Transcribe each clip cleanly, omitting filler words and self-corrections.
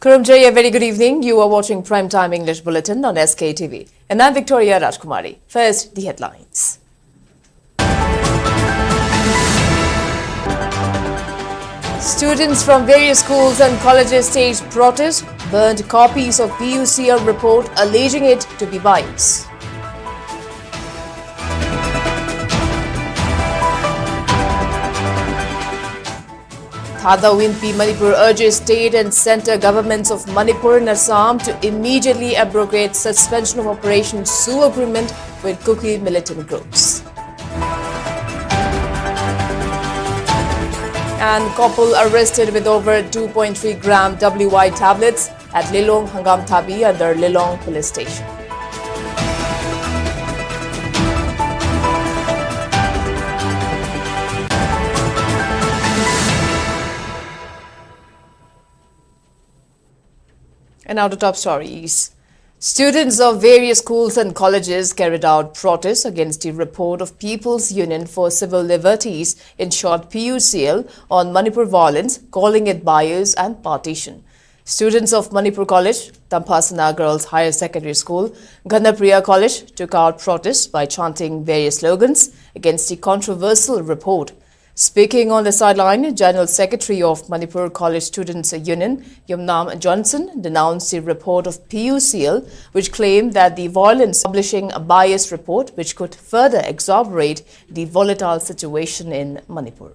Kurumjay, a very good evening. You are watching Primetime English Bulletin on SKTV. And I'm Victoria Rajkumari. First, the headlines. Students from various schools and colleges staged protests, burned copies of PUCL report alleging it to be biased. Thadou Inpi, Manipur urges state and centre governments of Manipur and Assam to immediately abrogate suspension of Operation Sioux agreement with Kuki militant groups. And couple arrested with over 2.3 gram WY tablets at Lilong Hangam Thabi under Lilong police station. And now to top stories. Students of various schools and colleges carried out protests against the report of People's Union for Civil Liberties, in short PUCL, on Manipur violence, calling it bias and partition. Students of Manipur College, Tampasana Girls Higher Secondary School, Ganapriya College took out protests by chanting various slogans against the controversial report. Speaking on the sideline, General Secretary of Manipur College Students Union, Yumnam Johnson, denounced the report of PUCL, which claimed that the violence publishing a biased report which could further exacerbate the volatile situation in Manipur.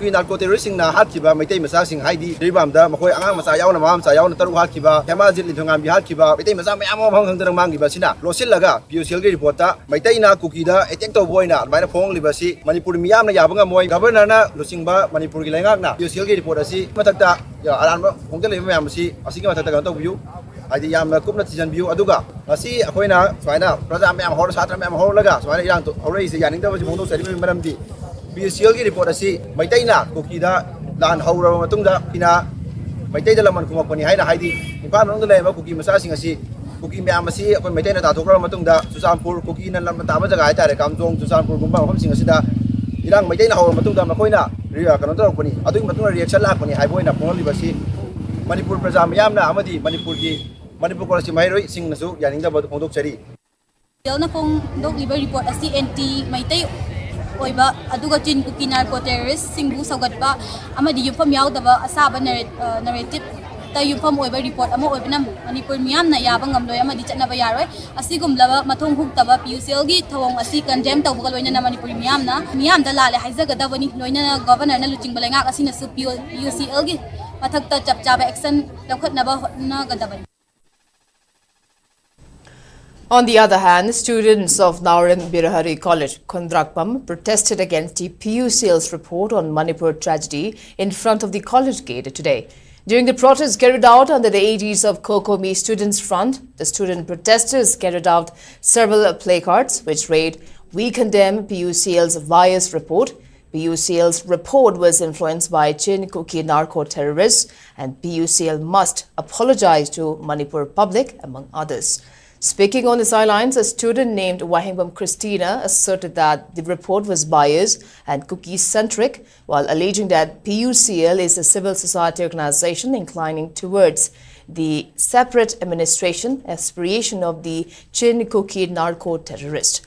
Narco terrorism na hatkiba Maitai Masa Sing Haidi Ribamda Makoy Anga Masa Yauna Mam Sayauna Taru Hatkiba Yamazil Litungan Bihatkiba Maitai Masa Mayamo Hangdang Mangiba Sina Losilaga PUCL reporta Maitai na Kukida attack to Boyna by the Pong Libasi Manipur Miam Yabanga Moy Governor Lusimba Manipur Langana PUCL reportasi Matata Alama Hongdale Mamsi Asika Matata view Idiyam Kupna Tijan view Aduga Asi Akoina Swina Praza Mam Horse Hatra Mam Holaga Swina Yan to always Yaninda was Mondo Sediment Madam D. PUCL report asi Maitai na Kukida Lan Haura Matunda Pina Maitai de Laman Kumakoni Haida Haidi Imphal on the level Kuki Masasing asi Kuki Mamasi upon Maitai Tatokra Matunda Susanpur Kuki and Lamatama Gaita Kamzong Susanpur Gumba Homsing Asida Ilang Maitai Haura Matunda Makoina Ria Kanota Pony Adu Matuna reaction Laponi Highboyna Poli Basi Manipur Prazam Yamna Amadi Manipurki Manipur College Mairi Sing Nasu Yaninda Bondo Cheri Yelna Pong Dog Liver report as CNT Maitai Oiba Aduga Chin Kuki narco terrorists Singbu Sagatba Amadi Yufam Yaudaba Asaba narrative Tayufam Oiba report Amo Openam Manipur Miam Nayabang Amloyama Dichanaba Yaroi Asigum Lava Matong Huktaba PUCL Tawong Asi condemned Tawaloina Manipur Miamna Miam Dalale Hazagadavani Noina Governor Naluching Balanga Asina PUCL Matakta Chapchaba Exen Lakat Naba Nagadabani. On the other hand, students of Nauran Birahari College, Kundrakpam, protested against the PUCL's report on Manipur tragedy in front of the college gate today. During the protest carried out under the aegis of Kokomi Students Front, the student protesters carried out several placards which read, "We condemn PUCL's biased report. PUCL's report was influenced by Chin Kuki narco terrorists and PUCL must apologize to Manipur public," among others. Speaking on the sidelines, a student named Wahingbam Christina asserted that the report was biased and cookie-centric, while alleging that PUCL is a civil society organization inclining towards the separate administration aspiration of the Chin Kuki narco-terrorist.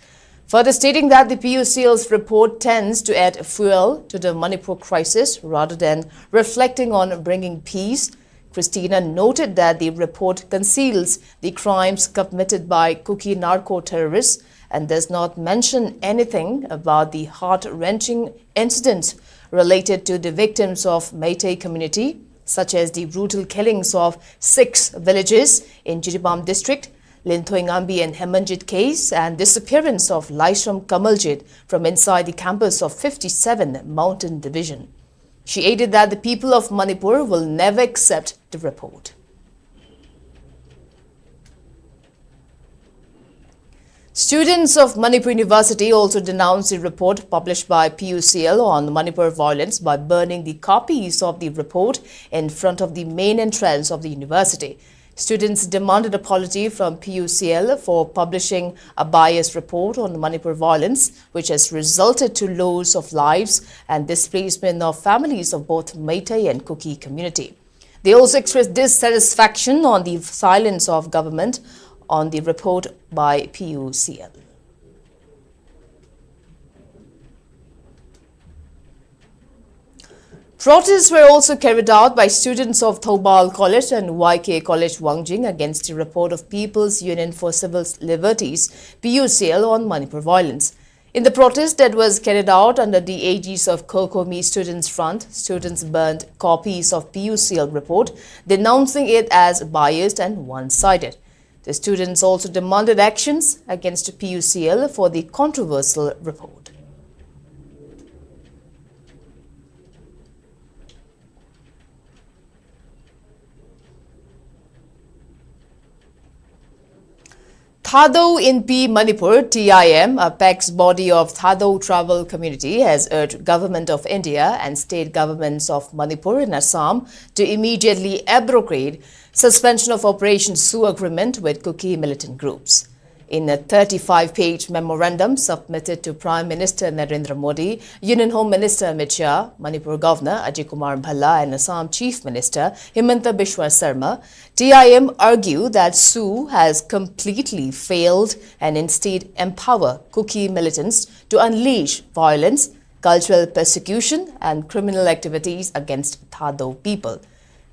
Further stating that the PUCL's report tends to add fuel to the Manipur crisis rather than reflecting on bringing peace, Christina noted that the report conceals the crimes committed by Kuki narco-terrorists and does not mention anything about the heart-wrenching incidents related to the victims of Meitei community, such as the brutal killings of 6 villages in Jiribam district, Linthoingambi and Hemanjit case, and disappearance of Laishram Kamaljit from inside the campus of 57 Mountain Division. She added that the people of Manipur will never accept the report. Students of Manipur University also denounced the report published by PUCL on Manipur violence by burning the copies of the report in front of the main entrance of the university. Students demanded apology from PUCL for publishing a biased report on Manipur violence, which has resulted to loss of lives and displacement of families of both Meitei and Kuki community. They also expressed dissatisfaction on the silence of government on the report by PUCL. Protests were also carried out by students of Thoubal College and YK College Wangjing against the report of People's Union for Civil Liberties (PUCL) on Manipur violence. In the protest that was carried out under the aegis of Kokomi Students Front, students burned copies of PUCL report, denouncing it as biased and one-sided. The students also demanded actions against PUCL for the controversial report. Thadou Inpi Manipur (TIM), a apex body of Thadou tribal community, has urged Government of India and state governments of Manipur and Assam to immediately abrogate suspension of Operation Sioux agreement with Kuki militant groups. In a 35-page memorandum submitted to Prime Minister Narendra Modi, Union Home Minister Amit Shah, Manipur Governor Ajay Kumar Bhalla and Assam Chief Minister Himanta Biswa Sarma, TIM argue that Sioux has completely failed and instead empower Kuki militants to unleash violence, cultural persecution and criminal activities against Thadou people.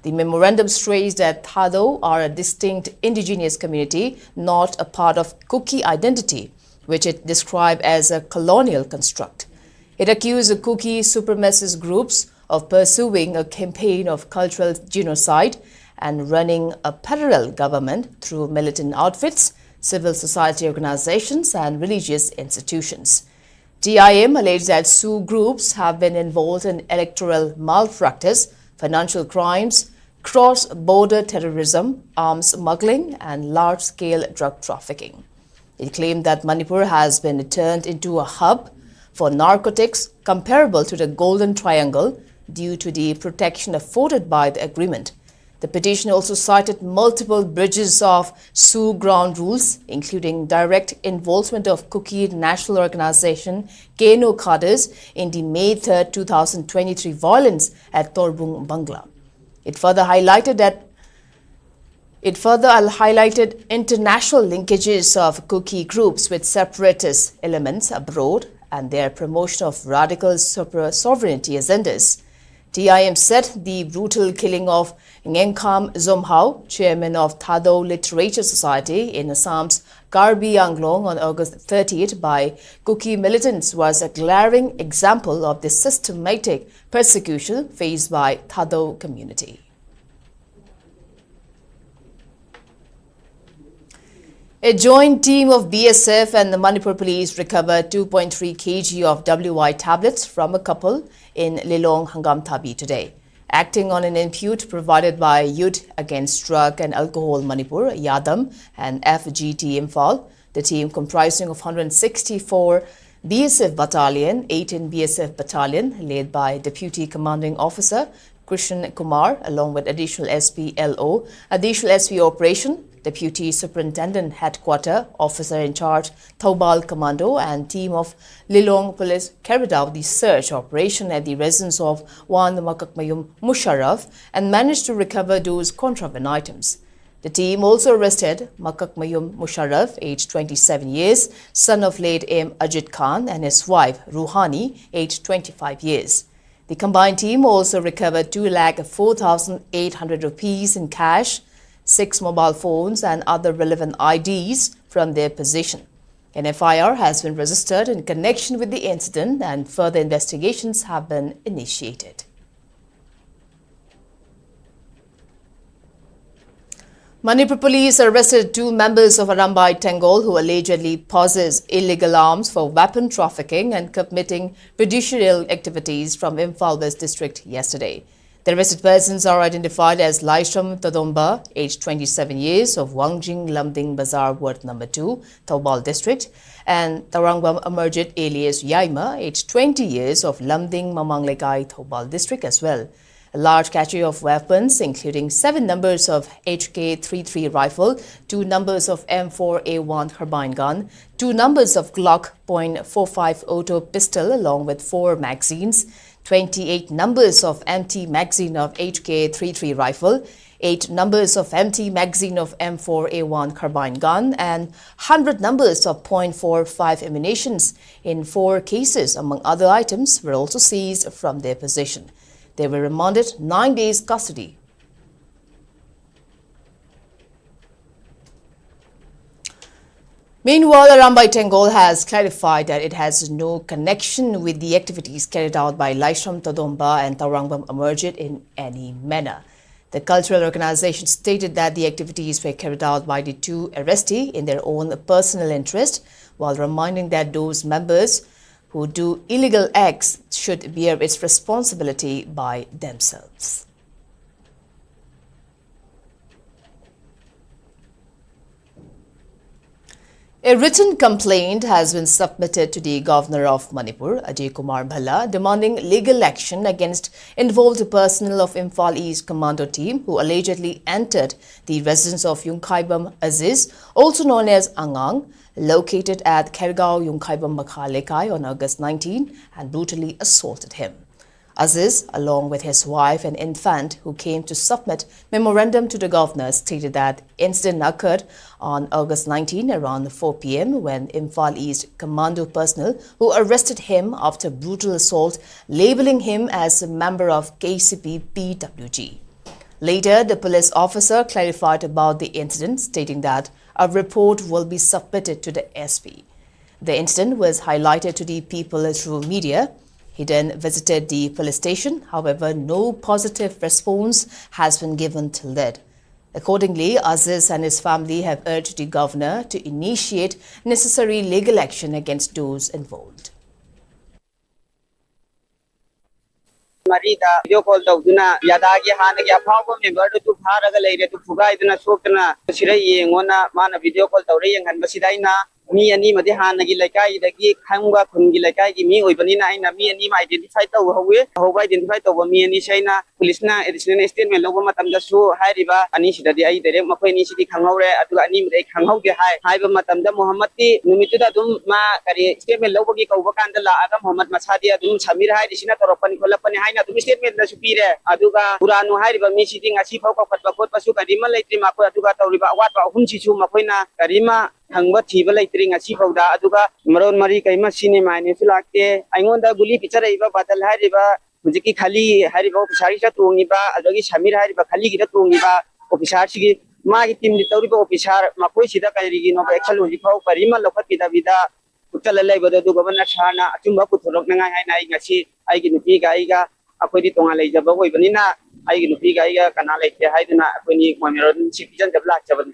The memorandum stressed that Thadou are a distinct indigenous community, not a part of Kuki identity, which it described as a colonial construct. It accused the Kuki supremacist groups of pursuing a campaign of cultural genocide and running a parallel government through militant outfits, civil society organizations and religious institutions. TIM alleged that Sioux groups have been involved in electoral malpractice, financial crimes, cross-border terrorism, arms smuggling and large-scale drug trafficking. It claimed that Manipur has been turned into a hub for narcotics comparable to the Golden Triangle due to the protection afforded by the agreement. The petition also cited multiple breaches of Sioux ground rules, including direct involvement of Kuki National Organization Keno cadres in the May 3, 2023 violence at Torbung, Bangla. It further highlighted international linkages of Kuki groups with separatist elements abroad and their promotion of radical super-sovereignty agendas. TIM said the brutal killing of Ngengkham Zomhao, chairman of Thadou Literature Society in Assam's Karbi Anglong on August 30th by Kuki militants was a glaring example of the systematic persecution faced by Thadou community. A joint team of BSF and the Manipur police recovered 2.3 kg of WI tablets from a couple in Lilong Hangamthabi today. Acting on an input provided by Youth Against Drug and Alcohol Manipur, Yadam, and FGT Imphal, the team comprising of 164 BSF Battalion, 18 BSF Battalion, led by Deputy Commanding Officer Krishan Kumar, along with Additional SP LO, Additional SP Operation, Deputy Superintendent Headquarter, Officer in Charge, Thoubal Commando and team of Lilong Police carried out the search operation at the residence of one Makakmayum Musharraf and managed to recover those contraband items. The team also arrested Makakmayum Musharraf, aged 27 years, son of late M. Ajit Khan, and his wife Ruhani, aged 25 years. The combined team also recovered 2,04,800 rupees in cash, 6 mobile phones and other relevant IDs from their possession. An FIR has been registered in connection with the incident and further investigations have been initiated. Manipur police arrested 2 members of Arambai Tengol who allegedly possess illegal arms for weapon trafficking and committing prejudicial activities from Imphal West District yesterday. The arrested persons are identified as Laisham Tadomba, aged 27 years, of Wangjing Lamding Bazar Ward No. 2, Thoubal District, and Tarangwam Amarjit alias Yaima, aged 20 years, of Lamding Mamanglegai, Thoubal District as well. A large cache of weapons, including 7 numbers of HK-33 rifle, 2 numbers of M4A1 carbine gun, 2 numbers of Glock .45 auto pistol along with 4 magazines, 28 numbers of empty magazine of HK-33 rifle, 8 numbers of empty magazine of M4A1 carbine gun, and 100 numbers of .45 ammunitions in 4 cases, among other items, were also seized from their possession. They were remanded 9 days custody. Meanwhile, Arambai Tengol has clarified that it has no connection with the activities carried out by Laishram Todomba and Taurangbam Emerged in any manner. The cultural organization stated that the activities were carried out by the 2 arrestees in their own personal interest, while reminding that those members who do illegal acts should bear its responsibility by themselves. A written complaint has been submitted to the Governor of Manipur, Ajay Kumar Bhalla, demanding legal action against involved personnel of Imphal East Commando team who allegedly entered the residence of Yungkhaibam Aziz, also known as Angang, located at Khergaon Yungkhaibam Makha Lekai on August 19 and brutally assaulted him. Aziz, along with his wife and infant who came to submit memorandum to the governor, stated that incident occurred on August 19 around 4 p.m. when Imphal East Commando personnel who arrested him after brutal assault, labeling him as a member of KCP PWG. Later, the police officer clarified about the incident, stating that a report will be submitted to the SP. The incident was highlighted to the people through media. He then visited the police station. However, no positive response has been given till date. Accordingly, Aziz and his family have urged the governor to initiate necessary legal action against those involved. Marida video call tawduna yadagi hanagi aphawba member tu pharaga leire tu fugaiduna sokna sira yengona mana video call tawre yenghan basidaina mi ani madi hanagi laikai dagi khangwa khungi laikai gi mi oibanina aina mi ani ma identify taw hawe hoba identify taw mi ani saina police na additional statement loba matamda su hairiba ani sidadi ai direct makoi ni sidi khanghaure adu ani mudai khanghaude haiba matamda muhammad ti numituda dum ma kari statement loba gi kauba kanda la aga muhammad masadi adum samir hai risina toropani kolapani haina dum statement na supire aduga puranu hairiba mi sidi ngasi phau ka khatba khot pasu karima leitri makoi aduga tawriba awatba ahum sisu makoina karima hangba thiba leitri ngasi phauda aduga maron mari kaima cinema ne filakte aingonda guli picture iba badal hariba mujiki khali hariba officer sa tongiba adagi samir hariba khali gida tongiba officer sigi magi team di tawriba officer makoi sida kairigi no action hoji phau karima lokhat bida bida utala leiboda du governor sana achumba puthorok nangai haina ai ngasi ai gi nupi ga ai ga akoi di tonga leijaba oibanina ai gi nupi ga ai ga kana leite haiduna akoi ni momeron citizen develop chaban.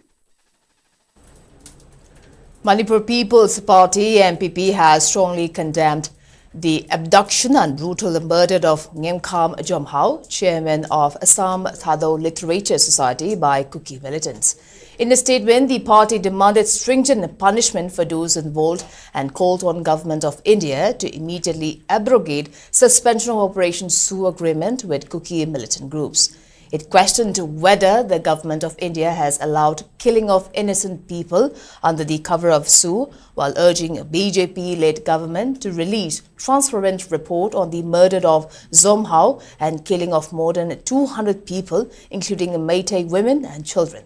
Manipur People's Party MPP has strongly condemned the abduction and brutal murder of Ngemkham Jomhao, chairman of Assam Thadou Literature Society, by Kuki militants. In a statement, the party demanded stringent punishment for those involved and called on Government of India to immediately abrogate suspension of Operation Sioux agreement with Kuki militant groups. It questioned whether the Government of India has allowed killing of innocent people under the cover of Sioux, while urging a BJP-led government to release transparent report on the murder of Jomhao and killing of more than 200 people, including Meitei women and children.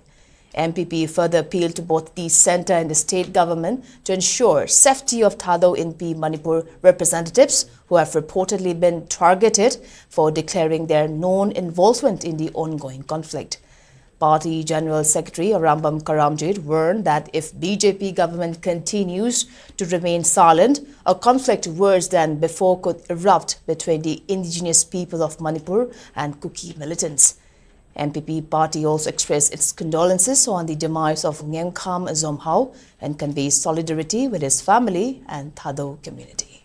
MPP further appealed to both the centre and the state government to ensure safety of Thadou Inpi Manipur representatives who have reportedly been targeted for declaring their non-involvement in the ongoing conflict. Party General Secretary Arambam Karamjit warned that if BJP government continues to remain silent, a conflict worse than before could erupt between the indigenous people of Manipur and Kuki militants. MPP party also expressed its condolences on the demise of Ngemkham Jomhao and conveys solidarity with his family and Thadou community.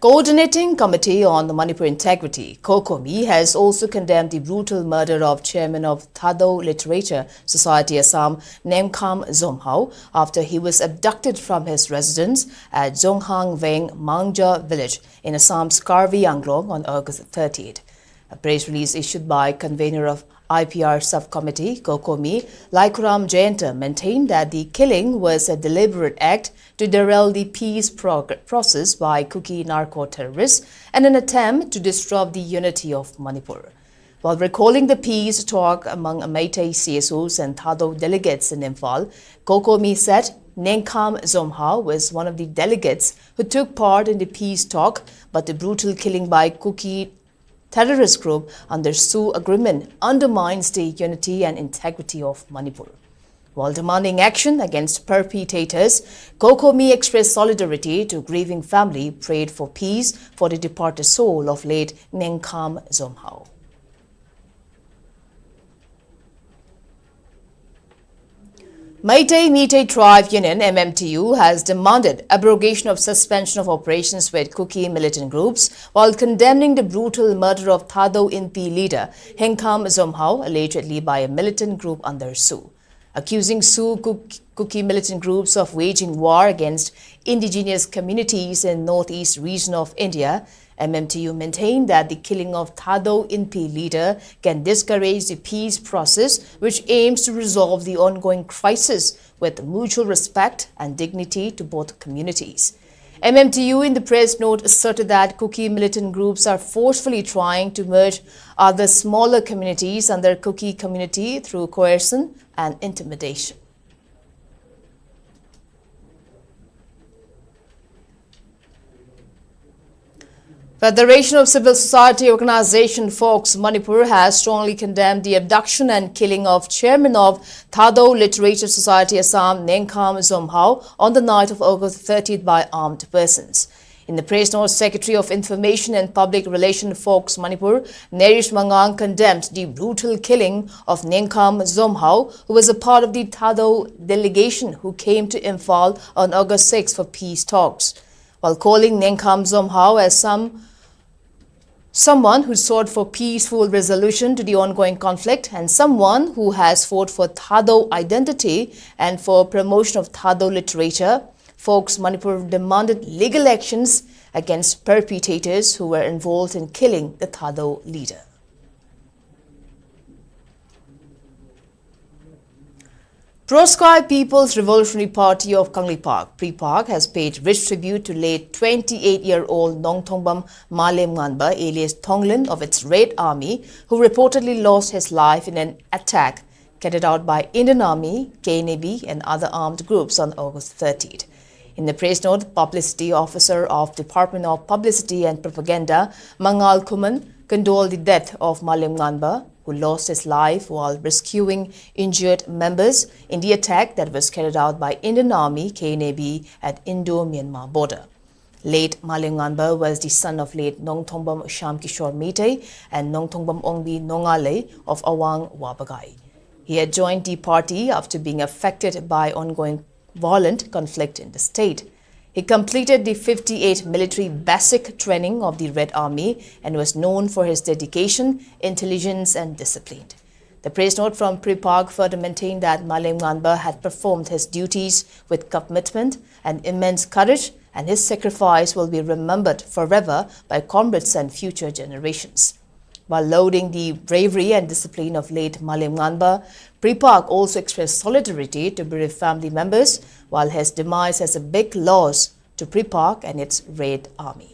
Coordinating Committee on the Manipur Integrity, COCOMI, has also condemned the brutal murder of Chairman of Thadou Literature Society Assam, Nemkham Zomhau, after he was abducted from his residence at Zonghang Veng Mangja village in Assam's Karvi Anglong on August 30th. A press release issued by convener of IPR subcommittee, COCOMI, Laikuram Jayanta, maintained that the killing was a deliberate act to derail the peace process by Kuki narco-terrorists and an attempt to disrupt the unity of Manipur. While recalling the peace talk among Meitei CSOs and Thadou delegates in Imphal, COCOMI said Nemkham Zomhau was one of the delegates who took part in the peace talk, but the brutal killing by Kuki terrorist group under Sioux agreement undermines the unity and integrity of Manipur. While demanding action against perpetrators, COCOMI expressed solidarity to grieving family, prayed for peace for the departed soul of late Nemkham Zomhau. Meitei Tribe Union MMTU has demanded abrogation of suspension of operations with Kuki militant groups while condemning the brutal murder of Thadou Inpi leader Nemkham Zomhau allegedly by a militant group under Sioux. Accusing Sioux Kuki militant groups of waging war against indigenous communities in northeast region of India, MMTU maintained that the killing of Thadou Inpi leader can discourage the peace process which aims to resolve the ongoing crisis with mutual respect and dignity to both communities. MMTU in the press note asserted that Kuki militant groups are forcefully trying to merge other smaller communities under Kuki community through coercion and intimidation. Federation of Civil Society Organization Folks Manipur has strongly condemned the abduction and killing of chairman of Thadou Literature Society Assam, Nemkham Zomhau, on the night of August 30th by armed persons. In the press note, Secretary of Information and Public Relations Folks Manipur, Nerish Mangang, condemned the brutal killing of Nemkham Zomhau, who was a part of the Thadou delegation who came to Imphal on August 6 for peace talks. While calling Nemkham Zomhau as someone who sought for peaceful resolution to the ongoing conflict and someone who has fought for Thadou identity and for promotion of Thadou literature, Folks Manipur demanded legal actions against perpetrators who were involved in killing the Thadou leader. Proskai People's Revolutionary Party of Kanglipak, PRIPAK, has paid rich tribute to late 28-year-old Nongthongbam Malem Nganba, alias Thonglin, of its Red Army, who reportedly lost his life in an attack carried out by Indian Army, KNB and other armed groups on August 30th. In the press note, Publicity Officer of Department of Publicity and Propaganda, Mangal Kuman, condoled the death of Malem Nganba, who lost his life while rescuing injured members in the attack that was carried out by Indian Army, KNB, at Indo-Myanmar border. Late Malem Nganba was the son of late Nongthongbam Shamkishore Meitei and Nongthongbam Ongbi Nongale of Awang Wabagai. He had joined the party after being affected by ongoing violent conflict in the state. He completed the 58 military basic training of the Red Army and was known for his dedication, intelligence and discipline. The press note from PRIPAK further maintained that Malem Nganba had performed his duties with commitment and immense courage, and his sacrifice will be remembered forever by comrades and future generations. While lauding the bravery and discipline of late Malem Nganba, PRIPAK also expressed solidarity to bereaved family members, while his demise has a big loss to PRIPAK and its Red Army.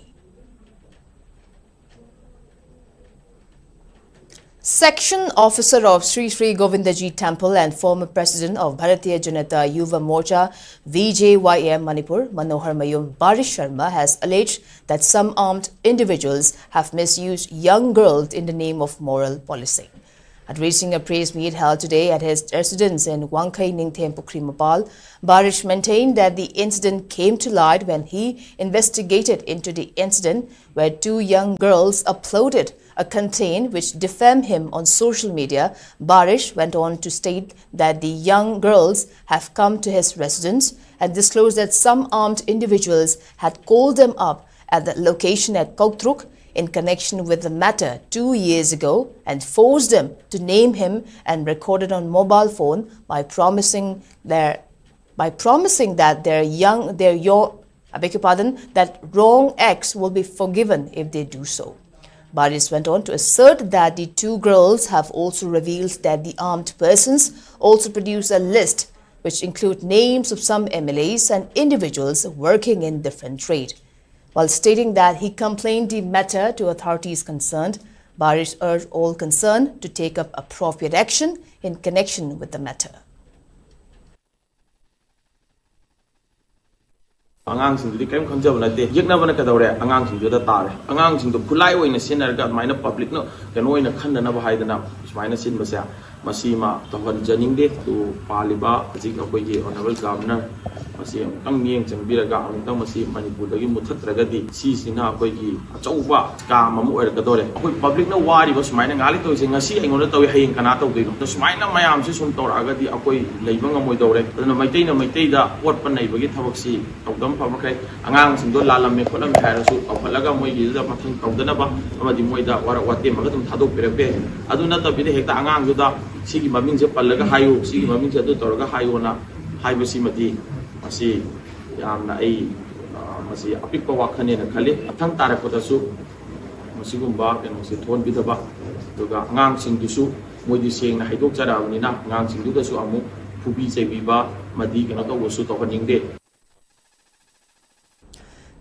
Section Officer of Sri Sri Govindaji Temple and former President of Bharatiya Janata Yuva Morcha VJYM Manipur, Manohar Mayum Barish Sharma, has alleged that some armed individuals have misused young girls in the name of moral policing. Addressing a press meet held today at his residence in Wangkai Ningthem Pukrimapal, Barish maintained that the incident came to light when he investigated into the incident where two young girls uploaded a content which defamed him on social media. Barish went on to state that the young girls have come to his residence and disclosed that some armed individuals had called them up at the location at Koktruk in connection with the matter 2 years ago and forced them to name him and recorded on mobile phone by promising that that wrong acts will be forgiven if they do so. Baris went on to assert that the two girls have also revealed that the armed persons also produced a list which include names of some MLAs and individuals working in different trade. While stating that he complained the matter to authorities concerned, Baris urged all concerned to take up appropriate action in connection with the matter. ꯑꯉꯥꯡꯁꯤꯡꯗꯨꯗꯤ ꯀꯔꯤꯝ ꯈꯪꯖꯕ ꯅꯠꯇꯦ ꯌꯦꯛꯅꯕꯅ ꯀꯩꯗꯧꯔꯦ ꯑꯉꯥꯡꯁꯤꯡꯗꯨꯗ ꯇꯥꯔꯦ ꯑꯉꯥꯡꯁꯤꯡꯗꯨ ꯈꯨꯠꯂꯥꯏ ꯑꯣꯏꯅ ꯁꯤꯖꯤꯟꯅꯔꯒ ꯑꯗꯨꯃꯥꯏꯅ ꯄꯕ꯭ꯂꯤꯛꯅ ꯀꯩꯅꯣ ꯑꯣꯏꯅ ꯈꯟꯅꯅꯕ ꯍꯥꯏꯗꯅ ꯁꯨꯃꯥꯏꯅ ꯁꯤꯟꯕꯁꯦ ꯃꯁꯤꯃ ꯇꯧꯍꯟꯖꯅꯤꯡꯗꯦ ꯑꯗꯨ ꯄꯥꯜꯂꯤꯕ ꯍꯧꯖꯤꯛ ꯑꯩꯈꯣꯏꯒꯤ ꯑꯣꯅꯔꯦꯕꯜ ꯒꯚꯔꯅꯔ ꯃꯁꯤ ꯑꯃꯨꯛꯇꯪ ꯃꯤꯠꯌꯦꯡ ꯆꯪꯕꯤꯔꯒ ꯑꯃꯨꯛꯇꯪ ꯃꯁꯤ ꯃꯅꯤꯄꯨꯔꯗꯒꯤ ꯃꯨꯠꯊꯠꯇ꯭ꯔꯒꯗꯤ ꯁꯤꯁꯤꯅ ꯑꯩꯈꯣꯏꯒꯤ ꯑꯆꯧꯕ ꯁ꯭ꯀꯥꯝ ꯑꯃ ꯑꯣꯏꯔꯛꯀꯗꯣꯔꯦ ꯑꯩꯈꯣꯏ ꯄꯕ꯭ꯂꯤꯛꯅ ꯋꯥꯔꯤꯕ ꯁꯨꯃꯥꯏꯅ ꯉꯥꯛꯂꯤ ꯇꯧꯔꯤꯁꯦ ꯉꯁꯤ ꯑꯩꯉꯣꯟꯗ ꯇꯧꯏ ꯍꯌꯦꯡ ꯀꯅꯥ ꯇꯧꯗꯣꯏꯅꯣ ꯁꯨꯃꯥꯏꯅ ꯃꯌꯥꯝꯁꯤ ꯁꯨꯝ ꯇꯧꯔꯛꯑꯒꯗꯤ ꯑꯩꯈꯣꯏ ꯂꯩꯕ ꯉꯝꯃꯣꯏꯗꯧꯔꯦ ꯑꯗꯨꯅ ꯃꯩꯇꯩꯅ ꯃꯩꯇꯩꯗ ꯑꯣꯠꯄ ꯅꯩꯕꯒꯤ ꯊꯕꯛꯁꯤ ꯇꯧꯗꯕ ꯐꯕꯈꯩ ꯑꯉꯥꯡꯁꯤꯡꯗꯣ ꯂꯥꯜꯂꯝꯃꯦ ꯈꯣꯠꯂꯝꯃꯦ ꯍꯥꯏꯔꯁꯨ ꯀꯧꯈꯠꯂꯒ ꯃꯣꯏꯒꯤꯗꯨꯗ ꯃꯊꯪ ꯇꯧꯗꯅꯕ ꯑꯃꯗꯤ ꯃꯣꯏꯗ ꯋꯥꯔꯛ ꯋꯥꯇꯦꯝꯃꯒ ꯑꯗꯨꯝ ꯊꯥꯗꯣꯛꯄꯤꯔꯛꯄ ꯌꯥꯏ ꯑꯗꯨ ꯅꯠꯇꯕꯤꯗ ꯍꯦꯛꯇ ꯑꯉꯥꯡꯗꯨꯗ ꯁꯤꯒꯤ ꯃꯃꯤꯡꯁꯦ ꯄꯜꯂꯒ ꯍꯥꯏꯌꯨ ꯁꯤꯒꯤ ꯃꯃꯤꯡꯁꯦ ꯑꯗꯨ ꯇꯧꯔꯒ ꯍꯥꯏꯌꯣꯅ ꯍꯥꯏꯕꯁꯤꯃꯗꯤ ꯃꯁꯤ ꯌꯥꯝꯅ ꯑꯩ ꯃꯁꯤ ꯑꯄꯤꯛꯄ ꯋꯥꯈꯜꯅꯦꯅ ꯈꯜꯂꯤ ꯃꯊꯪ ꯇꯥꯔꯛꯄꯗꯁꯨ ꯃꯁꯤꯒꯨꯝꯕ ꯀꯩꯅꯣꯁꯦ ꯊꯣꯟꯕꯤꯗꯕ ꯑꯗꯨꯒ ꯑꯉꯥꯡꯁꯤꯡꯗꯨꯁꯨ ꯃꯣꯏꯗꯤ ꯁꯦꯡꯅ ꯍꯥꯏꯗꯣꯛꯆꯔꯛꯑꯕꯅꯤꯅ ꯑꯉꯥꯡꯁꯤꯡꯗꯨꯗꯁꯨ ꯑꯃꯨꯛ ꯐꯨꯕꯤ ꯆꯩꯕꯤꯕ ꯃꯗꯤ ꯀꯩꯅꯣ ꯇꯧꯕꯁꯨ ꯇꯧꯍꯟꯅꯤꯡꯗꯦ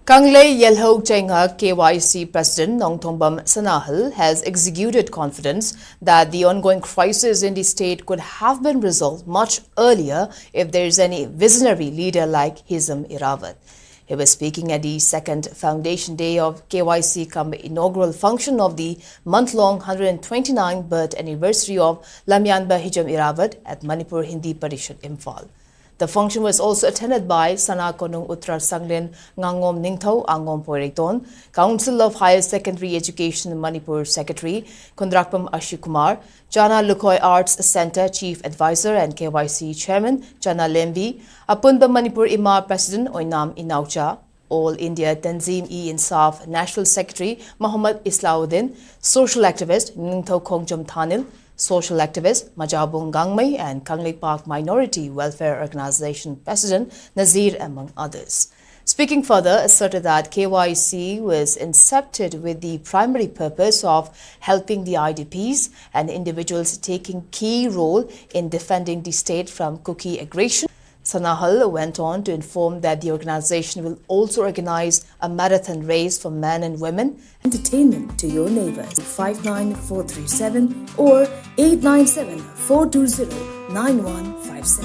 Kanglei Yelho Chenga KYC President Nongthongbam Sanahal has executed confidence that the ongoing crisis in the state could have been resolved much earlier if there is any visionary leader like Hizam Irawat. He was speaking at the second foundation day of KYC inaugural function of the month-long 129th birth anniversary of Lamyanba Hizam Irawat at Manipur Hindi Parishad Imphal. The function was also attended by Sana Konung Uttar Sanglin Ngangom Ningthau Angom Poirekton, Council of Higher Secondary Education Manipur Secretary Kundrakpam Ashikumar, Chana Lukhoi Arts Center Chief Advisor and KYC Chairman Chana Lembi, Apunba Manipur Ima President Oinam Inaucha, All India Tanzim-e-Insaf National Secretary Muhammad Islauddin, social activist Ningthau Khongjam Thanil, social activist Majabung Gangmei and Kanglei Park Minority Welfare Organization President Nazir among others. Speaking further, asserted that KYC was incepted with the primary purpose of helping the IDPs and individuals taking key role in defending the state from Kuki aggression. Sanahal went on to inform that the organization will also organize a marathon race for men and women. Entertainment to your neighbors 59437 or 897-420-9157.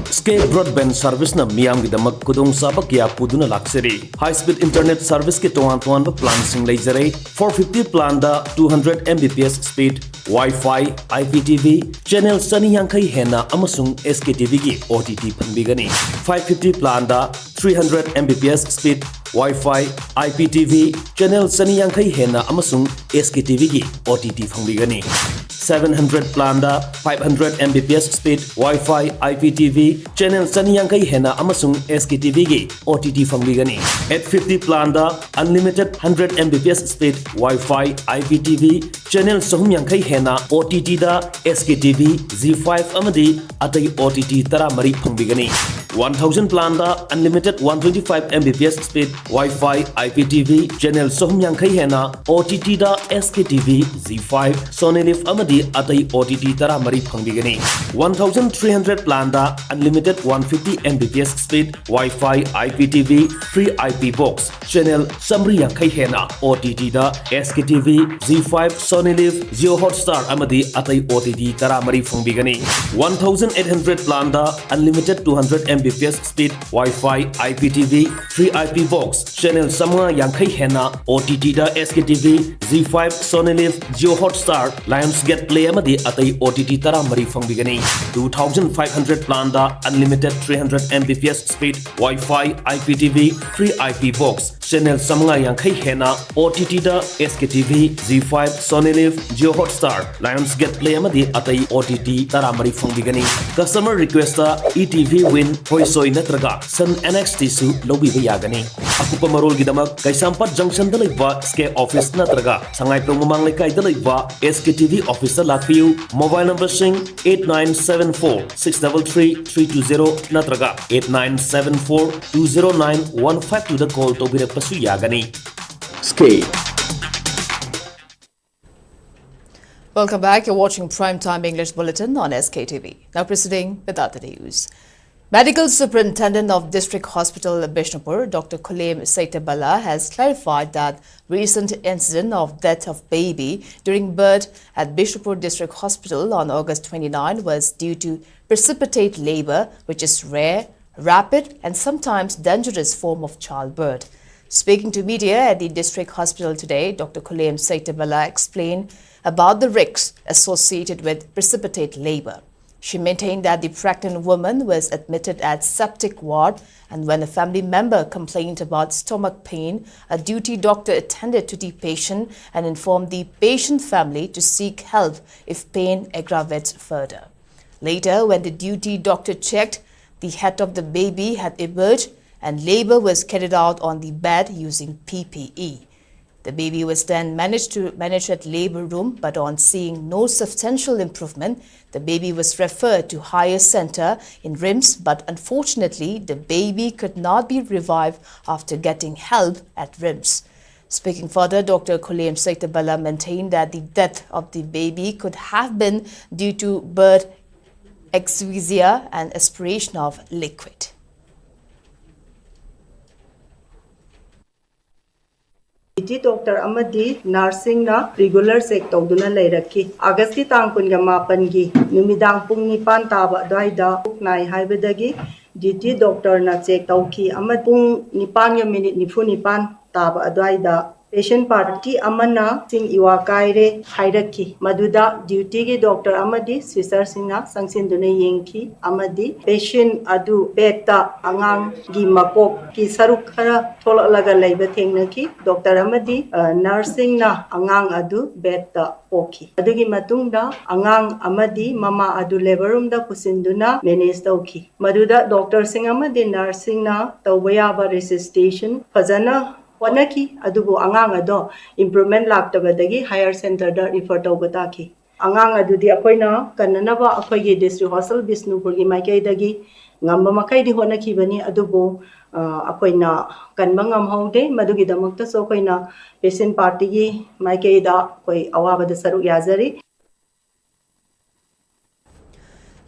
Skate broadband service na miyam gidamak kudong sabak kya puduna lakseri. High speed internet service ke tuan ba plan sing laser 450 plan da 200 Mbps speed Wi-Fi, IPTV, channel sani yangkai hena amasung SKTV ki OTT panbigani. 550 plan da 300 Mbps speed Wi-Fi, IPTV, channel sani yangkai hena amasung SKTV ki OTT panbigani. 700 plan da 500 Mbps speed Wi-Fi, IPTV, channel sani yangkai hena amasung SKTV ki OTT panbigani. 850 plan da unlimited 100 Mbps speed Wi-Fi, IPTV, channel sahum yangkai hena OTT da SKTV, Z5 amadi atai OTT tara mari pangbigani. 1000 plan da unlimited 125 Mbps speed Wi-Fi, IPTV, channel sahum yangkai hena OTT da SKTV, Z5, Sony Live amadi atai OTT tara mari pangbigani. 1300 plan da unlimited 150 Mbps speed Wi-Fi, IPTV, free IP box, channel samri yangkai hena OTT da SKTV, Z5, Sony Live, Zio Hostel amadi atai OTT tara mari pangbigani. 1800 plan da unlimited 200 Mbps speed Wi-Fi, IPTV, free IP box, channel Samanga Yankai Hena, OTT da SKTV, Z5 Sonelive, Geo Hotstar, Lionsgate Play Amadi Atai OTT Tara Mari Bigani, 2500 plan da unlimited 300 Mbps speed, Wi-Fi, IPTV, free IP box, channel Samanga Yankai Hena, OTT da SKTV, Z5 Sonelive, Geo Hotstar, Lionsgate Play Amadi Atai OTT Tara Mari Bigani, customer request ETV Win, Hoisoi Natraga, Sun NXT Su, Lobby Yagani. Akupa Marol Gidamak, Kaisampat Junction Deliva, Ske Office Natraga, Sangai Promang Lekai Deliva, SKTV Officer Lakiu, mobile number sing 8974 633 320 Natraga, 8974 209 152 the call to be the Pasu Yagani. Ske. Welcome back. You're watching Primetime English Bulletin on SKTV. Now proceeding with other news. Medical Superintendent of District Hospital Bishnupur, Dr. Kolem Saitabala, has clarified that recent incident of death of baby during birth at Bishnupur District Hospital on August 29 was due to precipitate labor, which is rare, rapid and sometimes dangerous form of childbirth. Speaking to media at the district hospital today, Dr. Kolem Saitabala explained about the risks associated with precipitate labor. She maintained that the pregnant woman was admitted at septic ward, and when a family member complained about stomach pain, a duty doctor attended to the patient and informed the patient family to seek help if pain aggravates further. Later, when the duty doctor checked, the head of the baby had emerged and labor was carried out on the bed using PPE. The baby was then managed at labor room, but on seeing no substantial improvement, the baby was referred to higher center in RIMS, but unfortunately, the baby could not be revived after getting help at RIMS. Speaking further, Dr. Kolem Saitabala maintained that the death of the baby could have been due to birth asphyxia and aspiration of liquid. Doctor Amadi nursing na regular check tawduna leiraki August ki tang kun ga mapan gi numidang pung nipan taba daida nai haibadagi duty doctor na check tawki amad pung nipan ga minute nifu nipan taba daida patient party amana sing iwa kaire hairaki maduda duty gi doctor amadi sister singna sangsin duna yengki amadi patient adu beta angang gi makok ki saruk khara tholalaga leiba thengnaki doctor amadi nursing na angang adu beta oki adugi matungda angang amadi mama adu labor room da kusinduna manage tawki maduda doctor sing amadi nursing na tawaya ba resuscitation fazana Wanaki adubu angang ado improvement laktabadagi higher center da refer tawbataki angang adudi akoina kananaba akoigi district hostel Bishnupur gi maikaidagi ngamba makaidi honaki bani adubu akoina kanba ngamhaude madugi damakta so koina patient party gi maikaida koi awabada saruk yazari.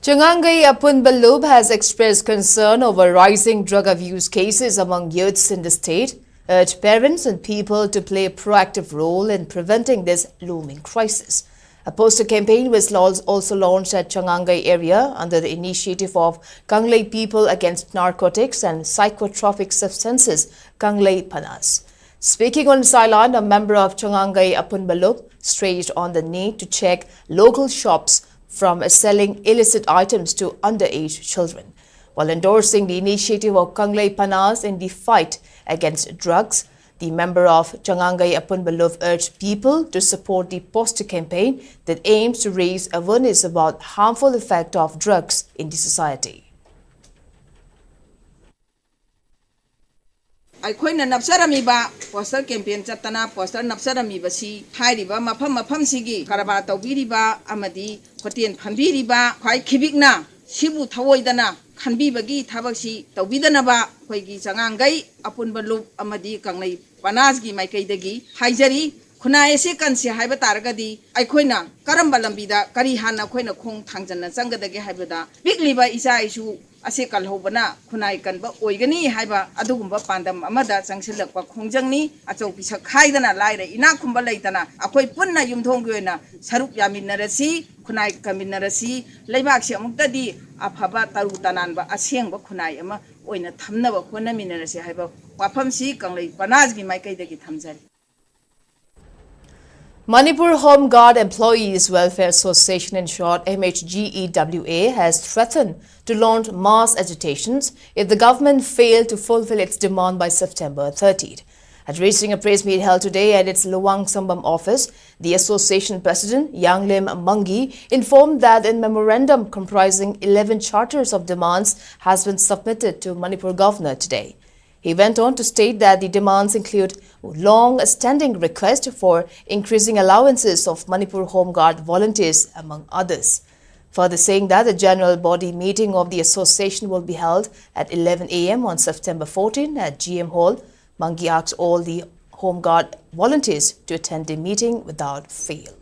Changangai Apun Balub has expressed concern over rising drug abuse cases among youths in the state, urged parents and people to play a proactive role in preventing this looming crisis. A poster campaign was also launched at Changangai area under the initiative of Kanglei People Against Narcotics and Psychotropic Substances, Kanglei Panas. Speaking on the sideline, a member of Changangai Apun Balub stressed on the need to check local shops from selling illicit items to underage children. While endorsing the initiative of Kanglei Panas in the fight against drugs, the member of Changangai Apun Balub urged people to support the poster campaign that aims to raise awareness about harmful effect of drugs in the society. ꯑꯩꯈꯣꯏꯅ ꯅꯞꯆꯔꯝꯃꯤꯕ poster campaign ꯆꯠꯇꯅ poster ꯅꯞꯆꯔꯝꯃꯤꯕꯁꯤ ꯍꯥꯏꯔꯤꯕ ꯃꯐꯝꯁꯤꯒꯤ ꯀꯔꯕꯥꯔ ꯇꯧꯕꯤꯔꯤꯕ ꯑꯃꯗꯤ hotel ꯐꯝꯕꯤꯔꯤꯕ ꯈ꯭ꯋꯥꯏ ꯈꯤꯕꯤꯛꯅ ꯁꯤꯕꯨ ꯊꯑꯣꯏꯗꯅ ꯈꯟꯕꯤꯕꯒꯤ ꯊꯕꯛꯁꯤ ꯇꯧꯕꯤꯗꯅꯕ ꯑꯩꯈꯣꯏꯒꯤ ꯆꯉꯥꯡꯒꯩ ꯑꯄꯨꯟꯕ ꯂꯨꯞ ꯑꯃꯗꯤ ꯀꯪꯂꯩ ꯄꯅꯥꯁꯒꯤ ꯃꯥꯏꯀꯩꯗꯒꯤ ꯍꯥꯏꯖꯔꯤ ꯈꯨꯟꯅꯥꯏ ꯑꯁꯤ ꯀꯟꯁꯤ ꯍꯥꯏꯕ ꯇꯥꯔꯒꯗꯤ ꯑꯩꯈꯣꯏꯅ ꯀꯔꯝꯕ ꯂꯝꯕꯤꯗ ꯀꯔꯤ ꯍꯥꯟꯅ ꯑꯩꯈꯣꯏꯅ ꯈꯣꯡ ꯊꯥꯡꯖꯟꯅ ꯆꯪꯒꯗꯒꯦ ꯍꯥꯏꯕꯗ ꯄꯤꯛꯂꯤꯕ ꯏꯆꯥ ꯏꯁꯨ ꯑꯁꯤ ꯀꯜꯍꯧꯕꯅ ꯈꯨꯟꯅꯥꯏ ꯀꯟꯕ ꯑꯣꯏꯒꯅꯤ ꯍꯥꯏꯕ ꯑꯗꯨꯒꯨꯝꯕ ꯄꯥꯟꯗꯝ ꯑꯃꯗ ꯆꯪꯁꯤꯜꯂꯛꯄ ꯈꯣꯡꯖꯪꯅꯤ ꯑꯆꯧ ꯄꯤꯁꯛ ꯈꯥꯏꯗꯅ ꯂꯥꯏꯔ ꯏꯅꯥꯛ ꯈꯨꯟꯕ ꯂꯩꯇꯅ ꯑꯩꯈꯣꯏ ꯄꯨꯟꯅ ꯌꯨꯝꯊꯣꯡꯒꯤ ꯑꯣꯏꯅ ꯁꯔꯨꯛ ꯌꯥꯃꯤꯟꯅꯔꯁꯤ ꯈꯨꯟꯅꯥꯏ ꯀꯟꯃꯤꯟꯅꯔꯁꯤ ꯂꯩꯕꯥꯛꯁꯤ ꯑꯃꯨꯛꯇꯗꯤ ꯑꯐꯕ ꯇꯔꯨ ꯇꯅꯥꯟꯕ ꯑꯁꯦꯡꯕ ꯈꯨꯟꯅꯥꯏ ꯑꯃ oina thamnaba khona minarase haiba wafamsi kanglei panasgi maikaidagi thamjari. Manipur Home Guard Employees Welfare Association, in short MHGEWA, has threatened to launch mass agitations if the government failed to fulfill its demand by September 30th. Addressing a press meet held today at its Luang Sambam office, the association president, Yanglim Mangi, informed that a memorandum comprising 11 charters of demands has been submitted to Manipur governor today. He went on to state that the demands include long-standing request for increasing allowances of Manipur Home Guard volunteers, among others. Further saying that the general body meeting of the association will be held at 11 a.m. on September 14 at GM Hall. Mangi asked all the Home Guard volunteers to attend the meeting without fail.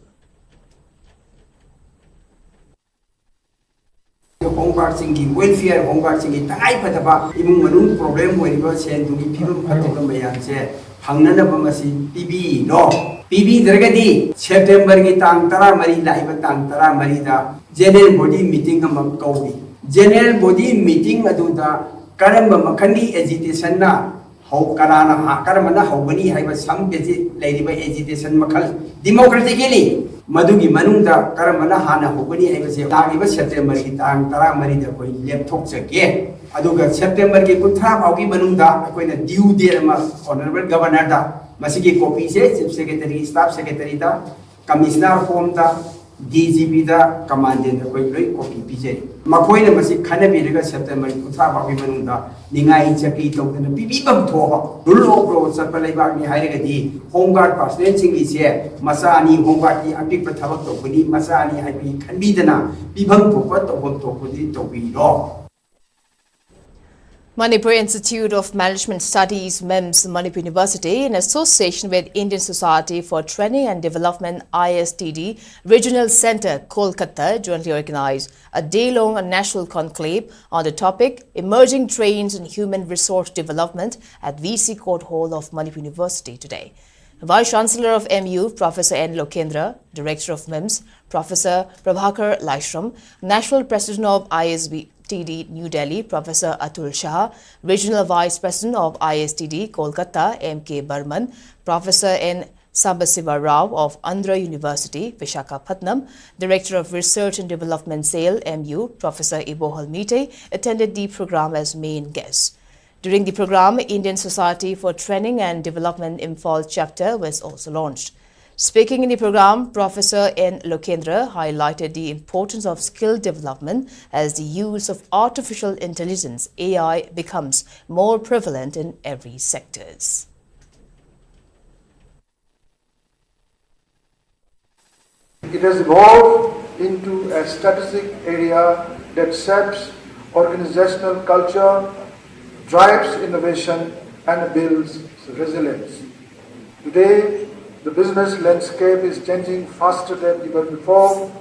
Home Guard singi welfare Home Guard singi tangai pataba imung manung problem weriba sen dugi phibum phatiba mayam se hangnana bamasi PB no PB dargadi September gi tang 13 laiba tang 13 da general body meeting am kawi general body meeting aduda karamba makhani agitation na how karana ha karamana hawani haiba sam beji lairiba agitation makhal democratically Madugi Manunda Karamana Hana Hobani Tagiba September Hitang Taramari the Koi Laptops again. Aduga September Kutra Hogi Manunda, a quite a due dearma, Honorable Governor, Masiki Kopi says, Chief Secretary, Staff Secretary, Commissioner Honda, DGP, Commandant, the Koi Kopi PJ. Makoina Masi Kanabi September Kutra Hogi Manunda, Ningai Chaki told the Bibam Toho, Rulo, Sapalabani Hairagati, Home Guard Personnel is here, Masani, Home Guard, Api Patavato, Masani, Happy Kanbidana, Bibam Topoto, to be law. Manipur Institute of Management Studies, MEMS, Manipur University, in association with Indian Society for Training and Development ISTD Regional Centre, Kolkata, jointly organized a day-long national conclave on the topic Emerging Trends in Human Resource Development at VC Court Hall of Manipur University today. Vice Chancellor of MU, Professor N. Lokendra, Director of MEMS, Professor Prabhakar Laishram, National President of ISTD New Delhi, Professor Atul Shah, Regional Vice President of ISTD Kolkata, M.K. Burman, Professor N. Sambasiva Rao of Andhra University, Visakhapatnam, Director of Research and Development SAIL, MU, Professor Ibohal Mite, attended the program as main guests. During the program, Indian Society for Training and Development Imphal chapter was also launched. Speaking in the program, Professor N. Lokendra highlighted the importance of skill development as the use of artificial intelligence, AI, becomes more prevalent in every sectors. It has evolved into a strategic area that shapes organizational culture, drives innovation and builds resilience. Today, the business landscape is changing faster than ever before.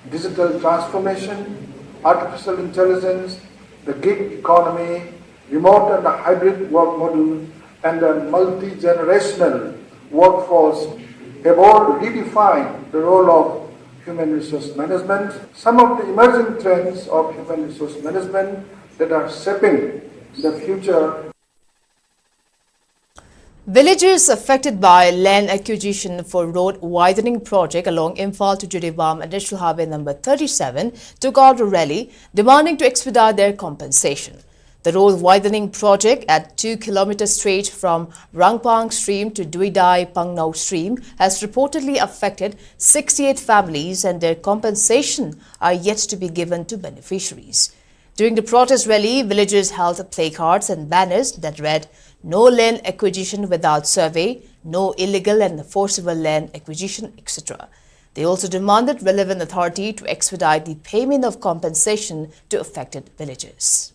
Digital transformation, artificial intelligence, the gig economy, remote and hybrid work model, and a multi-generational workforce have all redefined the role of human resource management. Some of the emerging trends of human resource management that are shaping the future. Villagers affected by land acquisition for road widening project along Imphal to Jiribam National Highway number 37 took out a rally demanding to expedite their compensation. The road widening project at 2 kilometers straight from Rangpang stream to Duidai Pangnau stream has reportedly affected 68 families, and their compensation are yet to be given to beneficiaries. During the protest rally, villagers held placards and banners that read, "No land acquisition without survey, no illegal and forcible land acquisition," etc. They also demanded relevant authority to expedite the payment of compensation to affected villagers.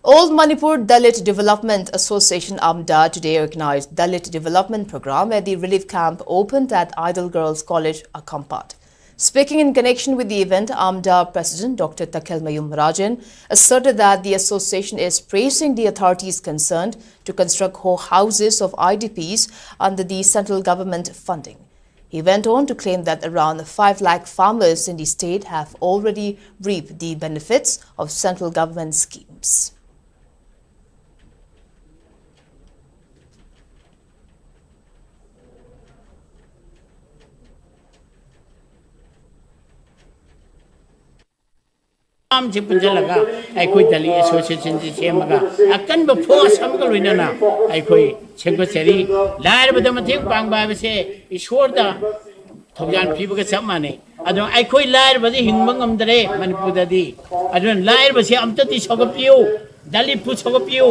Old Manipur Dalit Development Association AMDA today organized Dalit Development Program at the relief camp opened at Idol Girls College, Akampat. Speaking in connection with the event, AMDA President Dr. Takhelmayum Rajan asserted that the association is praising the authorities concerned to construct houses of IDPs under the central government funding. He went on to claim that around 5 lakh farmers in the state have already reaped the benefits of central government schemes. से पुंजलगा अखोई दली association से सेमगा अकन ब force हमको लुइनाना अखोई सेंगोचरी lawyer बद मथें पांगबा बसे ईश्वर दा थोजान पीबगा सब माने अदो अखोई लायर बदे हिंगबा ngамदरे मणिपुर ददी अदो लायर बसे अमतति सगपियो दली पु सगपियो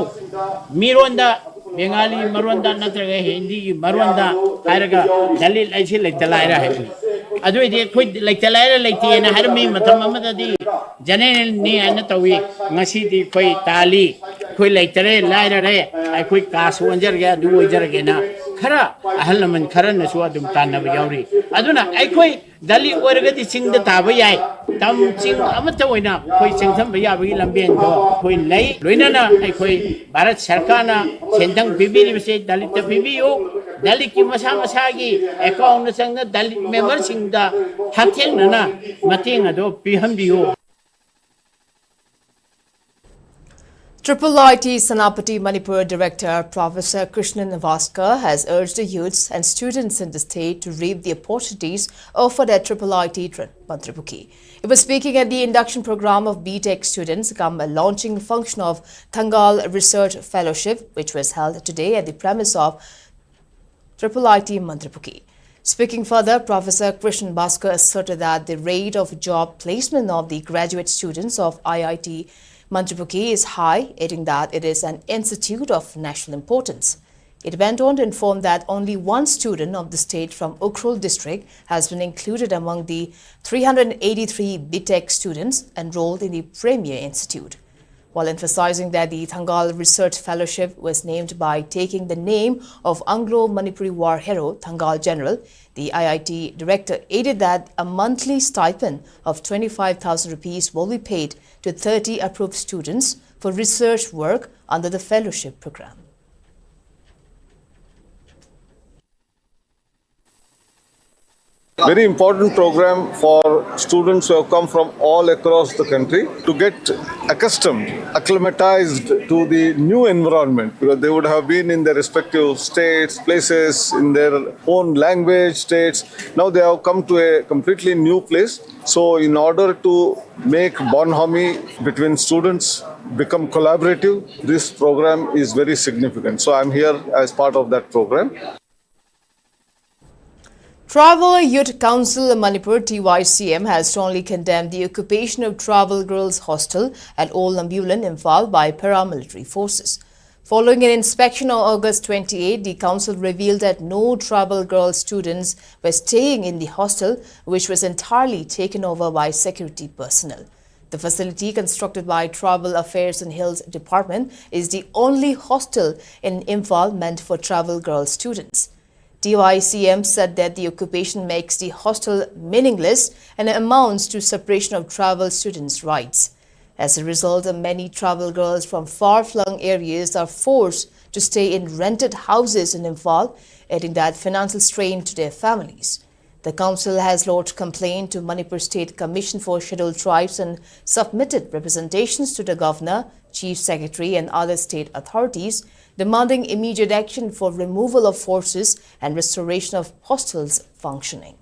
मिरोंदा बेंगाली मरोंदा नत्रगा हिंदी मरोंदा हायरगा दली लाइसे लेतलायरा है अदुइदि अखोई लेतलायरा लेतेना हरमी मतम अमददी जनेल ने आना तवी ngasi खोई ताली खोई लेतरे लायरे अखोई कास वंजर गया दु वंजर गेना खरा अहल लमन खरा नसु अदुम तानब यावरी अदुना अखोई दली ओरगदि सिंग ताब याय तम सिंग अमत ओइना खोई सिंगथम बयाबगी लंबेन दो खोई लई लोइनाना अखोई भारत सरकारना सेंथंग बिबिरि बसे दलित बिबियो दलित की मसा मसागी अकाउंट संग दलित मेंबर सिंगदा हथेंगना मतेंग अदो पिहमबियो IIIT Senapati Manipur Director Professor Krishnan Vaskar has urged the youths and students in the state to reap the opportunities offered at IIIT Manipur. He was speaking at the induction program of BTech students come a launching function of Thangal Research Fellowship, which was held today at the premise of IIIT Manipur. Speaking further, Professor Krishnan Vaskar asserted that the rate of job placement of the graduate students of IIT Manipur is high, adding that it is an institute of national importance. It went on to inform that only one student of the state from Ukhrul district has been included among the 383 BTech students enrolled in the Premier Institute. While emphasizing that the Thangal Research Fellowship was named by taking the name of Anglo-Manipuri war hero Thangal General, the IIT director added that a monthly stipend of 25,000 rupees will be paid to 30 approved students for research work under the fellowship program. Very important program for students who have come from all across the country to get accustomed, acclimatized to the new environment, because they would have been in their respective states, places, in their own language, states. Now they have come to a completely new place. So in order to make bonhomie between students become collaborative, this program is very significant. So I'm here as part of that program. Tribal Youth Council Manipur TYCM has strongly condemned the occupation of Tribal Girls Hostel at Old Nambulan, Imphal by paramilitary forces. Following an inspection on August 28, the council revealed that no tribal girl students were staying in the hostel, which was entirely taken over by security personnel. The facility, constructed by Tribal Affairs and Hills Department, is the only hostel in Imphal meant for tribal girl students. TYCM said that the occupation makes the hostel meaningless and amounts to suppression of tribal students' rights. As a result, many tribal girls from far-flung areas are forced to stay in rented houses in Imphal, adding that financial strain to their families. The council has lodged complaint to Manipur State Commission for Scheduled Tribes and submitted representations to the Governor, Chief Secretary and other state authorities, demanding immediate action for removal of forces and restoration of hostels functioning.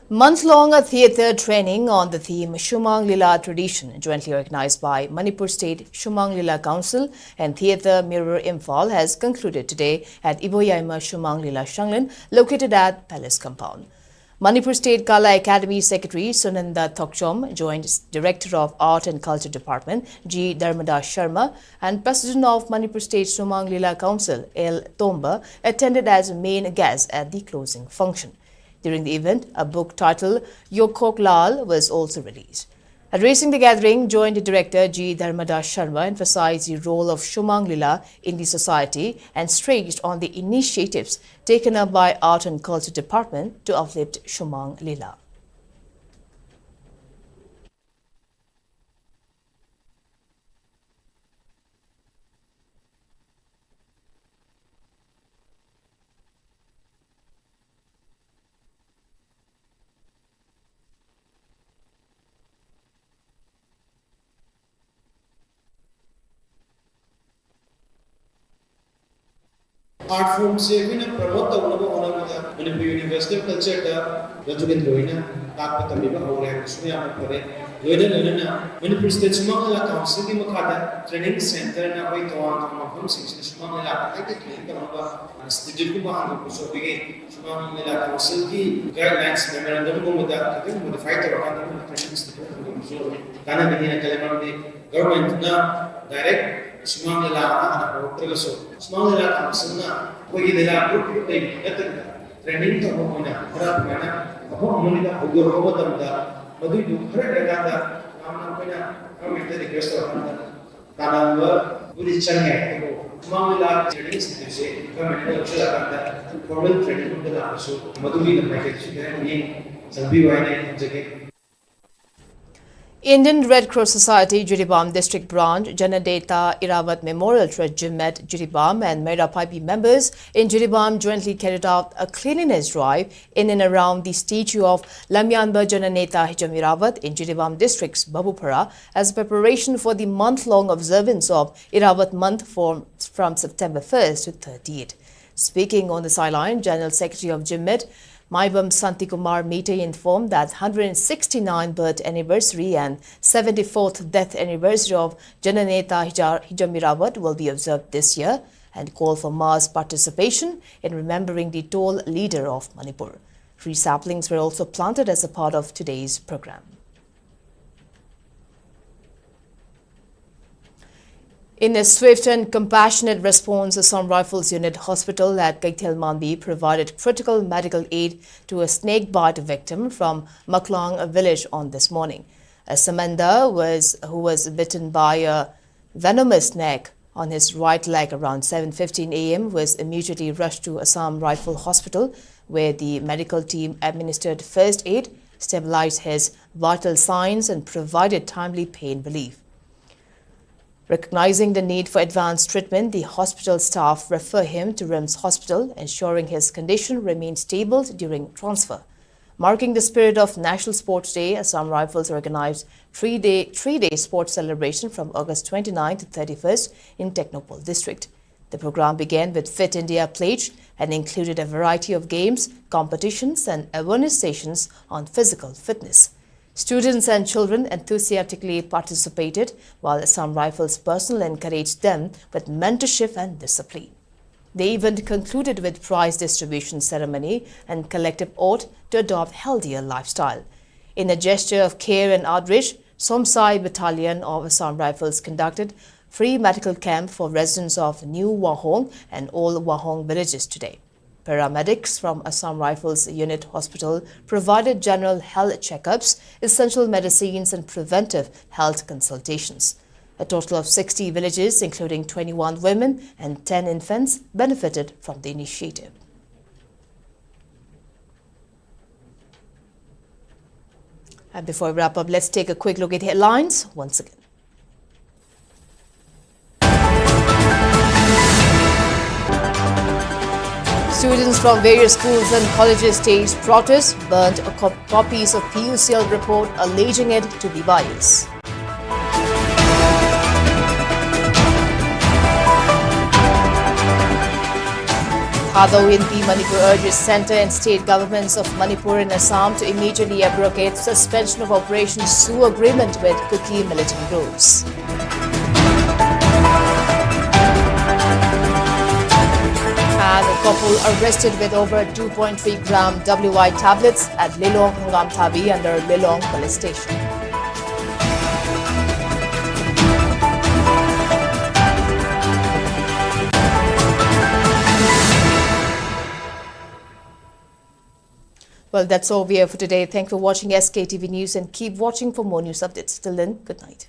Month-long theatre training on the theme Shumang Lila tradition, jointly organized by Manipur State Shumang Lila Council and Theatre Mirror Imphal, has concluded today at Iboyaima Shumang Lila Shanglan, located at Palace Compound. Manipur State Kala Academy Secretary Sunanda Thokchom, Joint Director of Art and Culture Department G. Dharmadas Sharma, and President of Manipur State Shumang Lila Council L. Tomba attended as main guests at the closing function. During the event, a book titled Yokok Lal was also released. Addressing the gathering, Joint Director G. Dharmadas Sharma emphasized the role of Shumang Lila in the society and stressed on the initiatives taken up by Art and Culture Department to uplift Shumang Lila. art form se we na promote ta unabo ona da Manipur University of Culture da rajugen roina tak ta miba hore suya pare loina Manipur State Sumangla Council ki makada training center na koi toan mafam section Sumangla ta training ta ba institute ko ba ang so bige Sumangla Council ki guidelines memorandum ko muda kiti modify ta ba ta training institute ko so kana bini na kalamam de government na direct Sumangla ana ko so Sumangla Council na koi dela group de training ta ko na para mana ako mo nila ugor ko ta da madui du khare daga da namna ko na comment request ta kanamba budi change ko Sumangla training institute se comment ko chula ta formal training ko da so madui na package ni sabi wa ne jage Indian Red Cross Society Jiribam District Branch, Janadeta Irawat Memorial Trust Jimet Jiribam and Mera Pipe members in Jiribam jointly carried out a cleanliness drive in and around the statue of Lamyanba Jananeta Hijam Irawat in Jiribam District's Babupara as preparation for the month-long observance of Irawat month from September 1st to 30th. Speaking on the sideline, General Secretary of Jimet, Maibam Santikumar Mete informed that 169th birth anniversary and 74th death anniversary of Jananeta Hijam Irawat will be observed this year and called for mass participation in remembering the tall leader of Manipur. Tree saplings were also planted as a part of today's program. In a swift and compassionate response, Assam Rifles Unit Hospital at Kaithelmanbi provided critical medical aid to a snake bite victim from Maklang village on this morning. A Samanda who was bitten by a venomous snake on his right leg around 7:15 a.m. was immediately rushed to Assam Rifle Hospital, where the medical team administered first aid, stabilized his vital signs and provided timely pain relief. Recognizing the need for advanced treatment, the hospital staff refer him to RIMS Hospital, ensuring his condition remains stable during transfer. Marking the spirit of National Sports Day, Assam Rifles organized three-day sports celebration from August 29 to 31st in Technopole district. The program began with Fit India Pledge and included a variety of games, competitions and awareness sessions on physical fitness. Students and children enthusiastically participated, while Assam Rifles personnel encouraged them with mentorship and discipline. The event concluded with prize distribution ceremony and collective oath to adopt healthier lifestyle. In a gesture of care and outreach, Somsai Battalion of Assam Rifles conducted free medical camp for residents of New Wahong and Old Wahong villages today. Paramedics from Assam Rifles Unit Hospital provided general health checkups, essential medicines and preventive health consultations. A total of 60 villages, including 21 women and 10 infants, benefited from the initiative. And before we wrap up, let's take a quick look at headlines once again. Students from various schools and colleges staged protests, burnt copies of PUCL report alleging it to be biased. Thadou Inpi Manipur urges centre and state governments of Manipur and Assam to immediately abrogate suspension of Operation Sioux agreement with Kuki militant groups. And a couple arrested with over 2.3 gram WI tablets at Lilong Hungam Thabi under Lilong police station. Well, that's all we have for today. Thanks for watching SKTV News and keep watching for more news updates. Till then, good night.